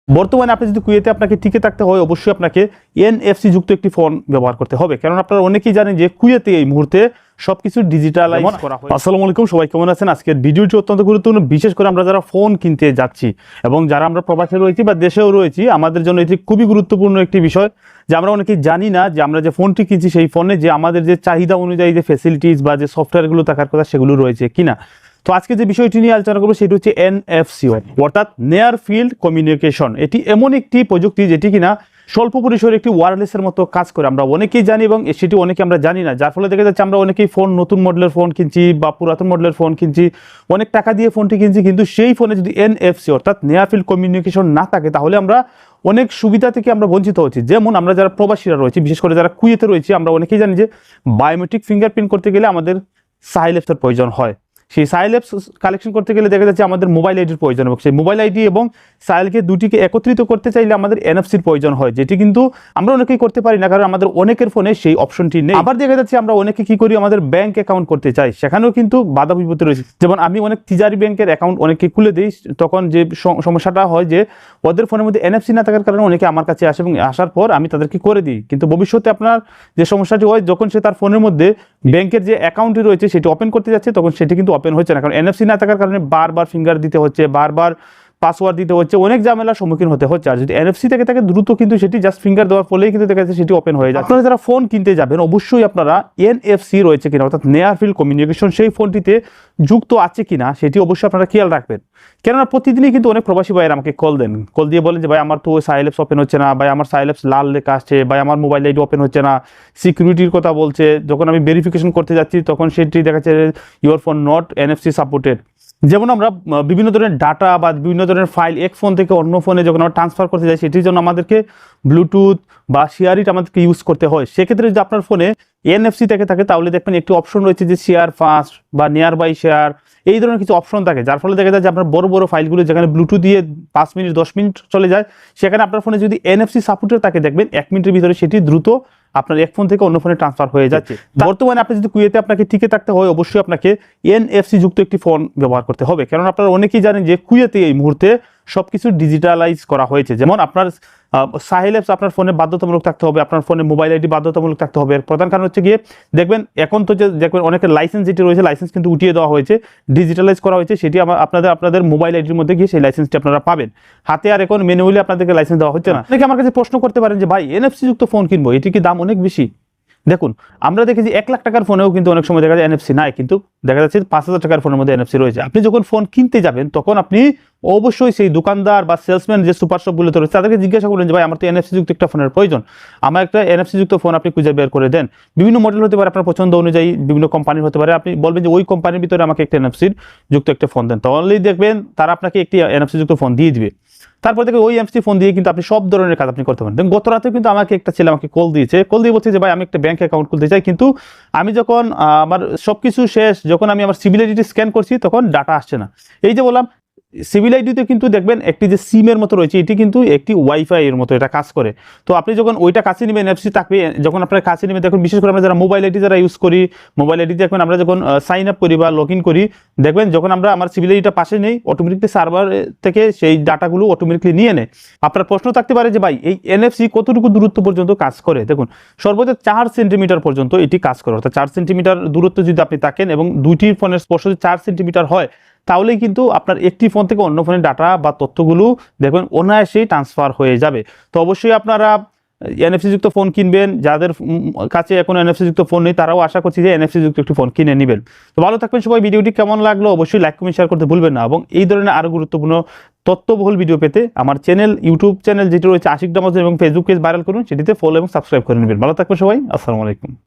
বর্তমানে আপনি যদি কুয়েতে আপনাকে টিকে থাকতে হয় অবশ্যই আপনাকে এনএফসি যুক্ত একটি ফোন ব্যবহার করতে হবে, কারণ আপনারা অনেকেই জানেন যে কুয়েতে এই মুহূর্তে সবকিছু ডিজিটালাইজ করা হয়। আসসালামু আলাইকুম, সবাই কেমন আছেন? আজকের ভিডিওটি অত্যন্ত গুরুত্বপূর্ণ, বিশেষ করে আমরা যারা ফোন কিনতে যাচ্ছি এবং যারা আমরা প্রবাসে রয়েছি বা দেশেও রয়েছি, আমাদের জন্য এটি খুবই গুরুত্বপূর্ণ একটি বিষয় যে আমরা অনেকেই জানি না যে আমরা যে ফোনটি কিনছি সেই ফোনে যে আমাদের যে চাহিদা অনুযায়ী যে ফ্যাসিলিটিস বা যে সফটওয়্যারগুলো থাকার কথা সেগুলো রয়েছে কিনা। তো আজকে যে বিষয়টি নিয়ে আলোচনা করবো সেটি হচ্ছে এনএফসি অর্থাৎ নিয়ার ফিল্ড কমিউনিকেশন। এটি এমন একটি প্রযুক্তি যেটি কিনা স্বল্প পরিসরে একটি ওয়্যারলেসের মতো কাজ করে। আমরা অনেকেই জানি এবং সেটি অনেকে আমরা জানি না, যার ফলে দেখা যাচ্ছে আমরা অনেকেই ফোন নতুন মডেলের ফোন কিনছি বা পুরাতন মডেলের ফোন কিনছি, অনেক টাকা দিয়ে ফোনটি কিনছি, কিন্তু সেই ফোনে যদি এনএফসি অর্থাৎ নিয়ার ফিল্ড কমিউনিকেশন না থাকে তাহলে আমরা অনেক সুবিধা থেকে আমরা বঞ্চিত হচ্ছি। যেমন আমরা যারা প্রবাসীরা রয়েছি, বিশেষ করে যারা কুয়েতে রয়েছি, আমরা অনেকেই জানি যে বায়োমেট্রিক ফিঙ্গারপ্রিন্ট করতে গেলে আমাদের সাইলেপসের প্রয়োজন হয়। সেই সাইলেপস কালেকশন করতে গেলে দেখা যাচ্ছে আমাদের মোবাইল আইডির প্রয়োজন, এবং সেই মোবাইল আইডি এবং সাইলকে দুটিকে একত্রিত করতে চাইলে আমাদের এনএফসির প্রয়োজন হয়, যেটি কিন্তু আমরা অনেকেই করতে পারি না, কারণ আমাদের অনেকের ফোনে সেই অপশনটি নেই। আবার দেখা যাচ্ছে আমরা অনেকে কি করি, আমাদের ব্যাংক অ্যাকাউন্ট করতে চাই, সেখানেও কিন্তু বাধা বিপত্তি রয়েছে। যেমন আমি অনেক তিজারি ব্যাংকের অ্যাকাউন্ট অনেকে খুলে দিই, তখন যে সমস্যাটা হয় যে ওদের ফোনের মধ্যে এনএফসি না থাকার কারণে অনেকে আমার কাছে আসে এবং আসার পর আমি তাদেরকে করে দিই, কিন্তু ভবিষ্যতে আপনার যে সমস্যাটি হয় যখন সে তার ফোনের মধ্যে ব্যাংকের যে অ্যাকাউন্টটি রয়েছে সেটি ওপেন করতে যাচ্ছে তখন সেটি কিন্তু ওপেন হচ্ছে না, কারণ এনএফসি না থাকার কারণে বারবার ফিঙ্গার দিতে হচ্ছে, বারবার পাসওয়ার্ড দিতে হচ্ছে, অনেক ঝামেলার সম্মুখীন হতে হচ্ছে। আর যদি এনএফসি থেকে থাকে দ্রুত কিন্তু সেটি জাস্ট ফিঙ্গার দেওয়ার ফলেই কিন্তু দেখা যাচ্ছে সেটি ওপেন হয়ে যায়। আপনারা যারা ফোন কিনতে যাবেন অবশ্যই আপনারা এনএফসি রয়েছে কিনা অর্থাৎ নিয়ার ফিল্ড কমিউনিকেশন সেই ফোনটিতে যুক্ত আছে কিনা সেটি অবশ্যই আপনারা খেয়াল রাখবেন। কেননা প্রতিদিনই কিন্তু অনেক প্রবাসী ভাইয়েরা আমাকে কল দিয়ে বলেন যে ভাই আমার তো সাইলেপস ওপেন হচ্ছে না, ভাই আমার সাইলেপস লাল লেখা আসছে, ভাই আমার মোবাইল আইডি ওপেন হচ্ছে না, সিকিউরিটির কথা বলছে, যখন আমি ভেরিফিকেশন করতে যাচ্ছি তখন সেটি দেখাচ্ছে your phone not NFC supported. যেমন আমরা বিভিন্ন ধরনের ডাটা বা বিভিন্ন ধরনের ফাইল এক ফোন থেকে অন্য ফোনে যখন আমরা ট্রান্সফার করতে যাই সেটির জন্য আমাদেরকে ব্লুটুথ বা শেয়ারিট আমাদেরকে ইউজ করতে হয়। সেক্ষেত্রে যদি আপনার ফোনে এনএফসি থেকে থাকে তাহলে দেখবেন একটি অপশন রয়েছে যে শেয়ার ফাস্ট বা নিয়ার বাই শেয়ার, এই ধরনের কিছু অপশন থাকে, যার ফলে দেখা যায় যে আপনার বড় বড় ফাইলগুলো যেখানে ব্লুটুথ দিয়ে 5 মিনিট 10 মিনিট চলে যায়, সেখানে আপনার ফোনে যদি এনএফসি সাপোর্টের থাকে দেখবেন 1 মিনিটের ভিতরে সেটি দ্রুত আপনার এক ফোন থেকে অন্য ফোনে ট্রান্সফার হয়ে যাচ্ছে। বর্তমানে আপনি যদি কুয়েতে আপনাকে টিকে থাকতে হয় অবশ্যই আপনাকে এনএফসি যুক্ত একটি ফোন ব্যবহার করতে হবে, কারণ আপনারা অনেকেই জানেন যে কুয়েতে এই মুহূর্তে সবকিছু ডিজিটালাইজ করা হয়েছে। যেমন আপনার সাইলেপস আপনার ফোনে বাধ্যতামূলক থাকতে হবে, আপনার ফোনে মোবাইল আইডি বাধ্যতামূলক থাকতে হবে। এর প্রধান কারণ হচ্ছে গিয়ে দেখবেন এখন তো যে দেখবেন অনেকের লাইসেন্স যেটি রয়েছে লাইসেন্স কিন্তু উঠিয়ে দেওয়া হয়েছে, ডিজিটালাইজ করা হয়েছে, সেটি আপনাদের মোবাইল আইডির মধ্যে গিয়ে সেই লাইসেন্সটি আপনারা পাবেন। হাতে আর এখন ম্যানুয়ালি আপনাদেরকে লাইসেন্স দেওয়া হচ্ছে না। অনেকে আমার কাছে প্রশ্ন করতে পারেন যে ভাই এনএফসি যুক্ত ফোন কিনবো, এটি কি দাম অনেক বেশি? দেখুন, আমরা দেখেছি 1 লাখ টাকার ফোনেও কিন্তু অনেক সময় দেখা যায় এনএফসি নাই, কিন্তু দেখা যাচ্ছে 5,000 টাকার ফোনের মধ্যে এনএফসি রয়েছে। আপনি যখন ফোন কিনতে যাবেন তখন আপনি অবশ্যই সেই দোকানদার বা সেলসম্যান যে সুপার শপগুলোতে রয়েছে তাদেরকে জিজ্ঞাসা করলেন যে ভাই আমার তো এনএফসি যুক্ত একটা ফোনের প্রয়োজন, আমার একটা এনএফসি যুক্ত ফোন আপনি খুঁজে বের করে দেন। বিভিন্ন মডেল হতে পারে, আপনার পছন্দ অনুযায়ী বিভিন্ন কোম্পানির হতে পারে, আপনি বলবেন যে ওই কোম্পানির ভিতরে আমাকে একটা এনএফসি যুক্ত একটা ফোন দেন, তাহলেই দেখবেন তারা আপনাকে একটি এনএফসি যুক্ত ফোন দিয়ে দিবে। তারপর থেকে ওই এনএফসি ফোন দিয়ে কিন্তু আপনি সব ধরনের কাজ আপনি করতে পারেন। দেখুন, গত রাতে কিন্তু আমাকে একটা ছেলে আমাকে কল দিয়ে বলছে যে ভাই আমি একটা ব্যাংক অ্যাকাউন্ট খুলতে চাই, কিন্তু আমি যখন আমার সবকিছু শেষ, যখন আমি আমার সিভিল আইডি স্ক্যান করছি তখন ডাটা আসছে না। এই যে বললাম সিভিল আইডিতে কিন্তু দেখবেন একটি যে সিমের মতো রয়েছে, এটি কিন্তু একটি ওয়াইফাই এর মতো এটা কাজ করে। তো আপনি যখন ওইটা কাছে নেবেন এনএফসি থাকবে, যখন আপনার কাছে নেবেন দেখুন, বিশেষ করে আমরা যারা মোবাইল আইডি যারা ইউজ করি, মোবাইল আইডি দেখবেন আমরা যখন সাইন আপ করি বা লগ ইন করি, দেখবেন যখন আমরা আমার সিভিল আইডিটা পাশে নেই অটোমেটিকলি সার্ভার থেকে সেই ডাটাগুলো অটোমেটিকলি নিয়ে নেয়। আপনার প্রশ্ন থাকতে পারে যে ভাই এই এনএফসি কতটুকু দূরত্ব পর্যন্ত কাজ করে? দেখুন, সর্বোচ্চ 4 সেন্টিমিটার পর্যন্ত এটি কাজ করে, অর্থাৎ 4 সেন্টিমিটার দূরত্ব যদি আপনি থাকেন এবং দুইটি ফোনের স্পর্শ 4 সেন্টিমিটার হয় তাহলেই কিন্তু আপনার একটি ফোন থেকে অন্য ফোনের ডাটা বা তথ্যগুলো দেখবেন অনায়াসেই ট্রান্সফার হয়ে যাবে। তো অবশ্যই আপনারা এনএফসি যুক্ত ফোন কিনবেন, যাদের কাছে এখন এনএফসি যুক্ত ফোন নেই তারাও আশা করছি যে এনএফসি যুক্ত একটি ফোন কিনে নেবেন। তো ভালো থাকবেন সবাই। ভিডিওটি কেমন লাগলো অবশ্যই লাইক কমেন্ট শেয়ার করতে ভুলবেন না, এবং এই ধরনের আরো গুরুত্বপূর্ণ তথ্যবহুল ভিডিও পেতে আমার ইউটিউব চ্যানেল যেটি রয়েছে আশিক দামাজ এবং ফেসবুক পেজ ভাইরাল করুন, সেটিতে ফলো এবং সাবস্ক্রাইব করে নেবেন। ভালো থাকবেন সবাই, আসসালামু আলাইকুম।